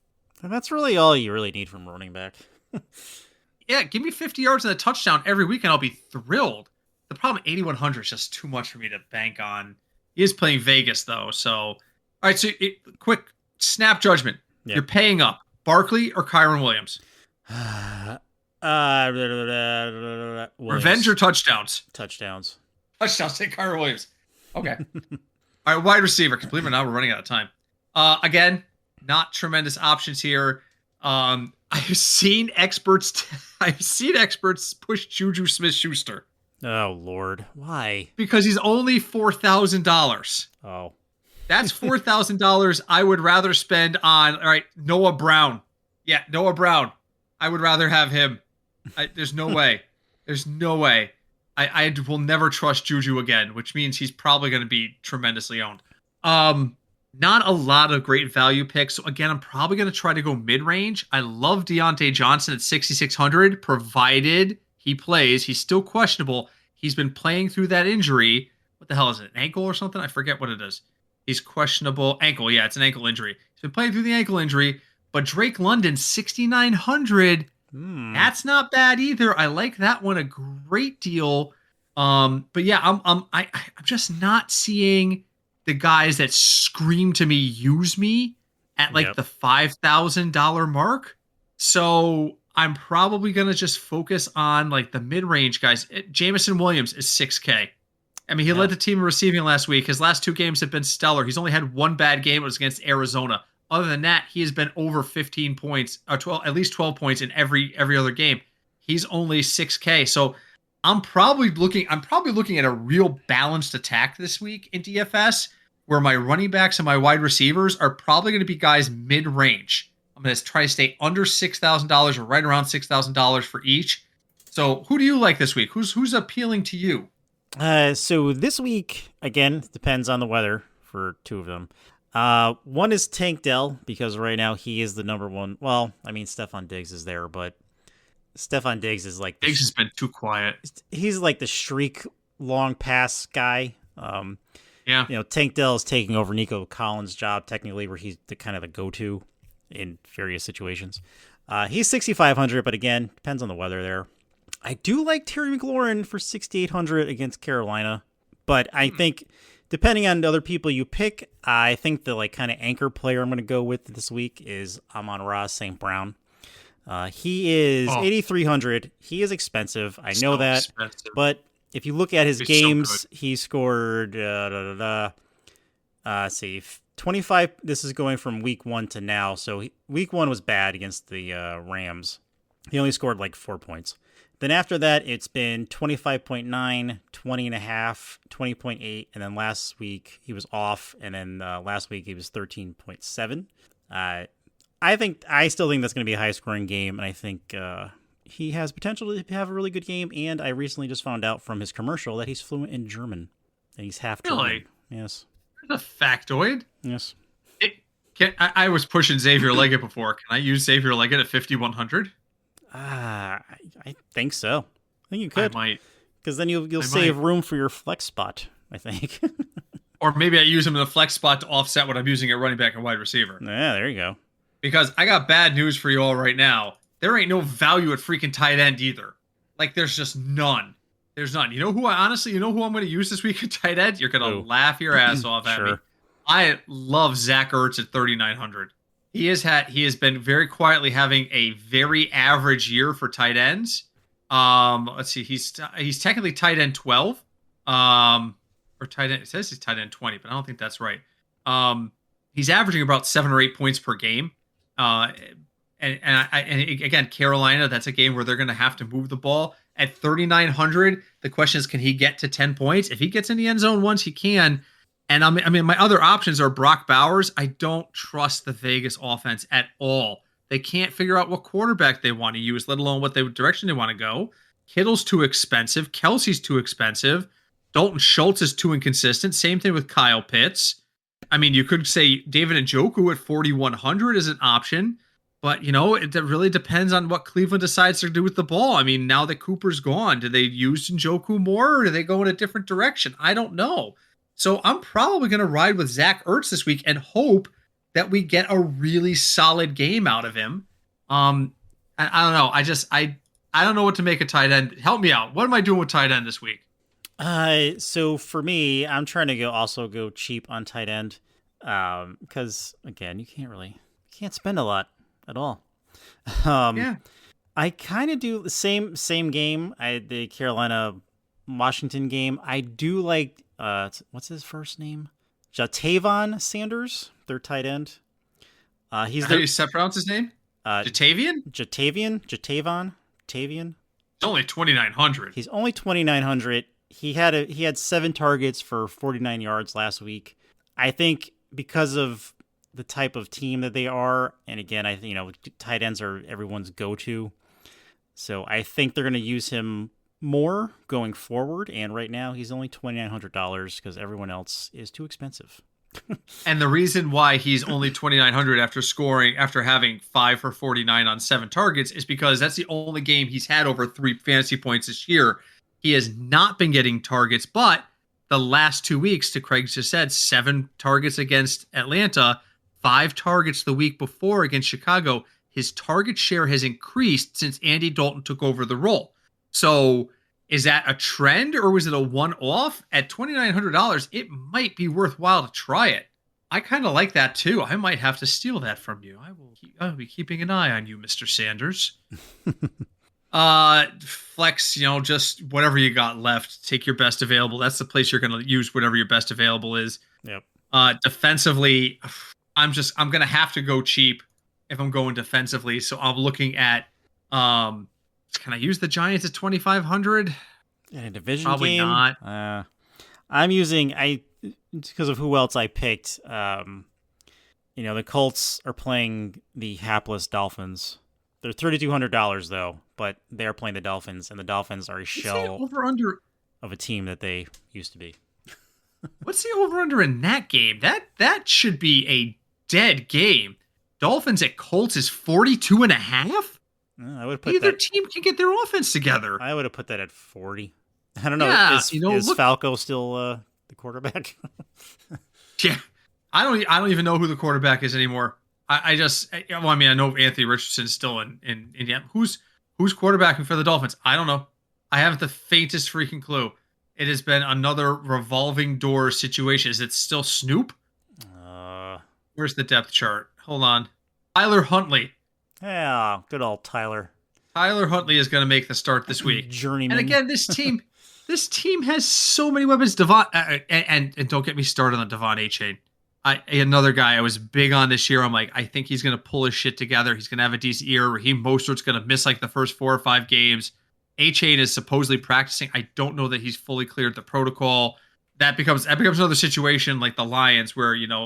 And that's really all you really need from running back. Yeah, give me 50 yards and a touchdown every week, and I'll be thrilled. The problem, 8,100 is just too much for me to bank on. He is playing Vegas, though. So, all right, so quick snap judgment. Yep. You're paying up. Barkley or Kyron Williams? Revenge or touchdowns? Touchdowns. Touchdowns, take Kyron Williams. Okay. All right, wide receiver. Because believe it or not, we're running out of time. Again, not tremendous options here. I've seen experts push Juju Smith-Schuster. Oh, Lord. Why? Because he's only $4,000. Oh. That's $4,000 I would rather spend on, all right, Noah Brown. Yeah, Noah Brown. I would rather have him. There's no way. There's no way. I will never trust Juju again, which means he's probably going to be tremendously owned. Not a lot of great value picks. So again, I'm probably going to try to go mid-range. I love Deontay Johnson at 6,600, provided he plays. He's still questionable. He's been playing through that injury. What the hell is it? An ankle or something? I forget what it is. He's questionable. Ankle. Yeah, it's an ankle injury. He's been playing through the ankle injury. But Drake London, 6,900. That's not bad either. I like that one a great deal. But yeah, I'm just not seeing the guys that scream to me use me at like the $5,000 mark. So I'm probably going to just focus on like the mid-range guys. Jamison Williams is 6K. I mean, he led Yeah. the team in receiving last week. His last 2 games have been stellar. He's only had one bad game. It was against Arizona. Other than that, he has been over 15 points, or 12, at least 12 points in every other game. He's only 6K. So I'm probably looking at a real balanced attack this week in DFS, where my running backs and my wide receivers are probably going to be guys mid-range. I'm going to try to stay under $6,000 or right around $6,000 for each. So who do you like this week? Who's appealing to you? So this week, again, depends on the weather for two of them. One is Tank Dell, because right now he is the number one. Well, I mean, Stephon Diggs is there, but Stephon Diggs is like... Diggs has been too quiet. He's like the streak long pass guy. Yeah. Tank Dell is taking over Nico Collins' job, technically, where he's the kind of the go-to in various situations. He's 6,500, but again, depends on the weather there. I do like Terry McLaurin for 6,800 against Carolina, but I think depending on the other people you pick, I think the like kind of anchor player I'm going to go with this week is Amon-Ra St. Brown. He is 8,300. He is expensive. I know that, but if you look at his games, he scored. Let's see, 25. This is going from week 1 to now. So week 1 was bad against the Rams. He only scored like 4 points. Then after that, it's been 25.9, 20.5, 20.8, and then last week he was off, and then last week he was 13.7. I still think that's going to be a high-scoring game, and I think he has potential to have a really good game. And I recently just found out from his commercial that he's fluent in German, and he's half German. Really? Yes. There's a factoid. Yes. I was pushing Xavier Leggett before. Can I use Xavier Leggett at 5,100? I think so. I think you could. I might. Because then you'll save room for your flex spot, I think. Or maybe I use him in the flex spot to offset what I'm using at running back and wide receiver. Yeah, there you go. Because I got bad news for you all right now. There ain't no value at freaking tight end either. Like, there's just none. There's none. You know who I'm going to use this week at tight end? You're going to laugh your ass off at me. I love Zach Ertz at 3,900. He has been very quietly having a very average year for tight ends. Let's see, he's technically tight end 12. Or tight end, it says he's tight end 20, but I don't think that's right. He's averaging about 7 or 8 points per game. And again, Carolina, that's a game where they're going to have to move the ball. At 3,900, the question is, can he get to 10 points? If he gets in the end zone once, he can. And I mean, my other options are Brock Bowers. I don't trust the Vegas offense at all. They can't figure out what quarterback they want to use, let alone what direction they want to go. Kittle's too expensive. Kelsey's too expensive. Dalton Schultz is too inconsistent. Same thing with Kyle Pitts. I mean, you could say David Njoku at 4,100 is an option, but it really depends on what Cleveland decides to do with the ball. I mean, now that Cooper's gone, do they use Njoku more, or do they go in a different direction? I don't know. So I'm probably going to ride with Zach Ertz this week and hope that we get a really solid game out of him. I don't know. I don't know what to make a tight end. Help me out. What am I doing with tight end this week? So for me, I'm trying to go cheap on tight end. Because again, you can't spend a lot at all. Yeah. I kind of do the same game. The Carolina Washington game. I do like what's his first name? Jatavon Sanders, their tight end. How do you pronounce his name? Jatavian? Jatavon. It's only 2,900. He's only 2,900. He had 7 targets for 49 yards last week. I think because of the type of team that they are, and again, I think tight ends are everyone's go-to. So I think they're going to use him more going forward, and right now he's only $2,900 because everyone else is too expensive. And the reason why he's only 2,900 after having 5 for 49 on 7 targets is because that's the only game he's had over 3 fantasy points this year. He has not been getting targets, but the last 2 weeks, to Craig just said, 7 targets against Atlanta, 5 targets the week before against Chicago. His target share has increased since Andy Dalton took over the role. So is that a trend, or was it a one-off? At $2,900, it might be worthwhile to try it. I kind of like that too. I might have to steal that from you. I'll be keeping an eye on you, Mr. Sanders. Flex, just whatever you got left. Take your best available. That's the place you're going to use whatever your best available is. Yep. Defensively, I'm going to have to go cheap if I'm going defensively. So I'm looking at, can I use the Giants at 2,500? In a division Probably game? not. I'm using, because of who else I picked, the Colts are playing the hapless Dolphins. They're $3,200 though, but they're playing the Dolphins, and the Dolphins are a shell over-under of a team that they used to be. What's the over-under in that game? That should be a dead game. Dolphins at Colts is 42.5? I would put Neither team can get their offense together. I would have put that at 40. I don't know. Yeah, is Falco still the quarterback? Yeah, I don't even know who the quarterback is anymore. I know Anthony Richardson's still in Indiana. Who's quarterbacking for the Dolphins? I don't know. I haven't the faintest freaking clue. It has been another revolving door situation. Is it still Snoop? Where's the depth chart? Hold on. Tyler Huntley. Yeah, good old Tyler. Tyler Huntley is going to make the start this week. Journeyman. And again, this team has so many weapons. And don't get me started on Devon A-Chain. Another guy I was big on this year. I'm like, I think he's going to pull his shit together. He's going to have a decent year. Raheem Mostert's going to miss like the first 4 or 5 games. A-Chain is supposedly practicing. I don't know that he's fully cleared the protocol. That becomes another situation like the Lions, where you're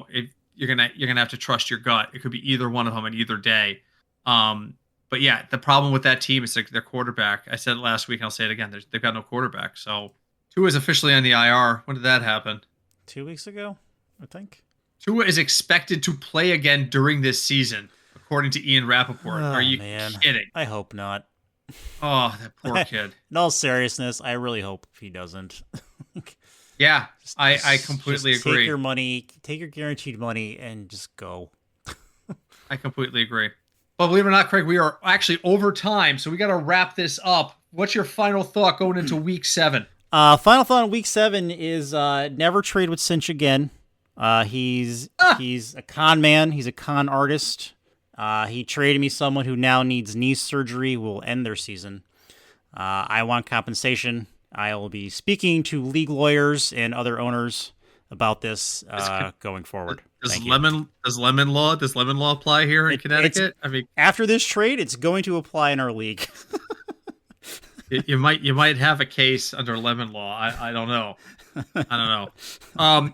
gonna have to trust your gut. It could be either one of them on either day. But yeah, the problem with that team is their quarterback. I said it last week, and I'll say it again. They've got no quarterback. So Tua is officially on the IR. When did that happen? 2 weeks ago, I think. Tua is expected to play again during this season, according to Ian Rappaport. Are you kidding? I hope not. Oh, that poor kid. In all seriousness, I really hope he doesn't. Yeah, I completely agree. Take your money, take your guaranteed money, and just go. I completely agree. But believe it or not, Craig, we are actually over time, so we got to wrap this up. What's your final thought going into Week 7? Final thought on Week 7 is never trade with Cinch again. He's a con man. He's a con artist. He traded me someone who now needs knee surgery, will end their season. I want compensation. I will be speaking to league lawyers and other owners about this going forward. Does lemon law apply here in Connecticut? I mean, after this trade, it's going to apply in our league. you might have a case under lemon law. I don't know.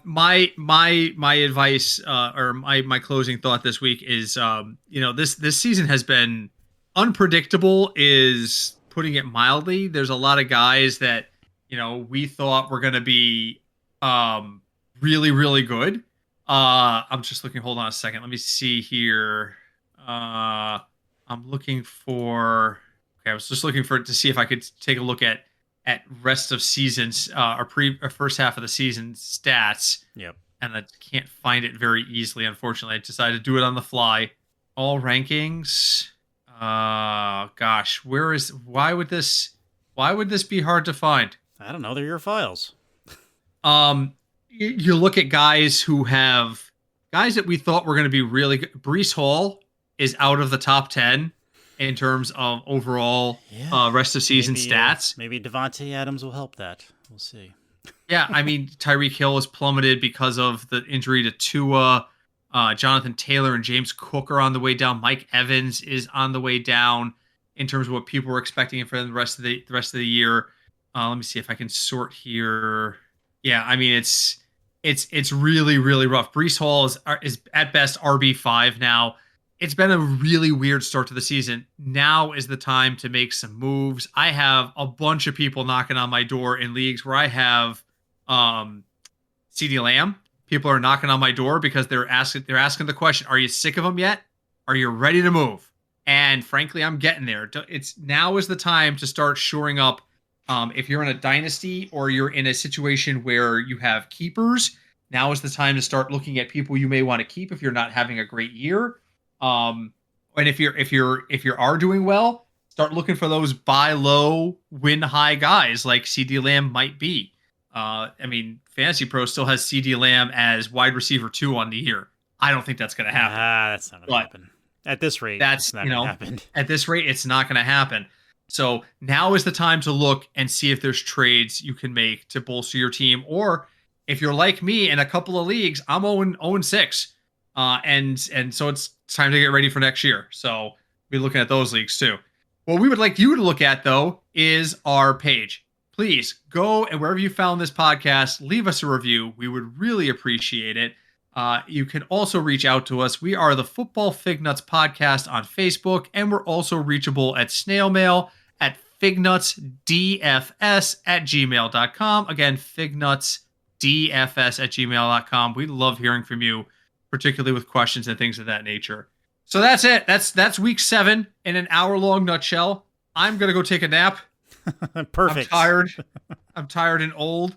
My advice or my closing thought this week is this season has been unpredictable, is putting it mildly. There's a lot of guys that we thought were going to be really, really good. I'm just looking. Hold on a second. Let me see here. I'm looking for. Okay, I was just looking to see if I could take a look at rest of seasons or first half of the season stats. Yep. And I can't find it very easily. Unfortunately, I decided to do it on the fly. All rankings. Gosh, why would this be hard to find? I don't know. They're your files. You look at guys that we thought were going to be really good. Breece Hall is out of the top 10 in terms of overall rest of season stats. Maybe Devontae Adams will help that. We'll see. Yeah, I mean, Tyreek Hill has plummeted because of the injury to Tua. Jonathan Taylor and James Cook are on the way down. Mike Evans is on the way down in terms of what people were expecting for the rest of the year. Let me see if I can sort here. Yeah, I mean, it's really, really rough. Breece Hall is at best RB5 now. It's been a really weird start to the season. Now is the time to make some moves. I have a bunch of people knocking on my door in leagues where I have CeeDee Lamb. People are knocking on my door because they're asking the question, are you sick of him yet? Are you ready to move? And frankly, I'm getting there. Now is the time to start shoring up. If you're in a dynasty or you're in a situation where you have keepers, now is the time to start looking at people you may want to keep if you're not having a great year. And if you are doing well, start looking for those buy low, win high guys like CeeDee Lamb might be. I mean, Fantasy Pro still has CD Lamb as wide receiver 2 on the year. I don't think that's going to happen. That's not going to happen. At this rate, That's, it's not going to happen. At this rate, it's not going to happen. So now is the time to look and see if there's trades you can make to bolster your team. Or if you're like me in a couple of leagues, I'm 0-6. And so it's time to get ready for next year. So we'll be looking at those leagues too. What we would like you to look at, though, is our page. Please go and wherever you found this podcast, leave us a review. We would really appreciate it. You can also reach out to us. We are the Football Fignuts podcast on Facebook, and we're also reachable at snail mail at fignutsdfs@gmail.com. Again, fignutsdfs@gmail.com. We love hearing from you, particularly with questions and things of that nature. So that's it. That's week 7 in an hour-long nutshell. I'm going to go take a nap. Perfect. I'm tired and old.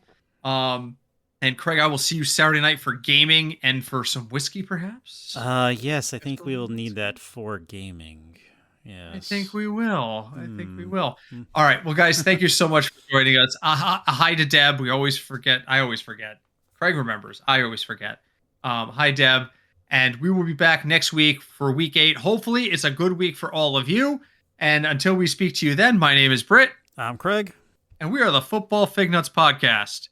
And Craig, I will see you Saturday night for gaming and for some whiskey, perhaps? Yes, I think we will need that for gaming. Yes. I think we will. All right. Well, guys, thank you so much for joining us. A hi to Deb. I always forget. Craig remembers. I always forget. Hi, Deb. And we will be back next week for week 8. Hopefully, it's a good week for all of you. And until we speak to you then, my name is Britt. I'm Craig. And we are the Football Fignuts Podcast.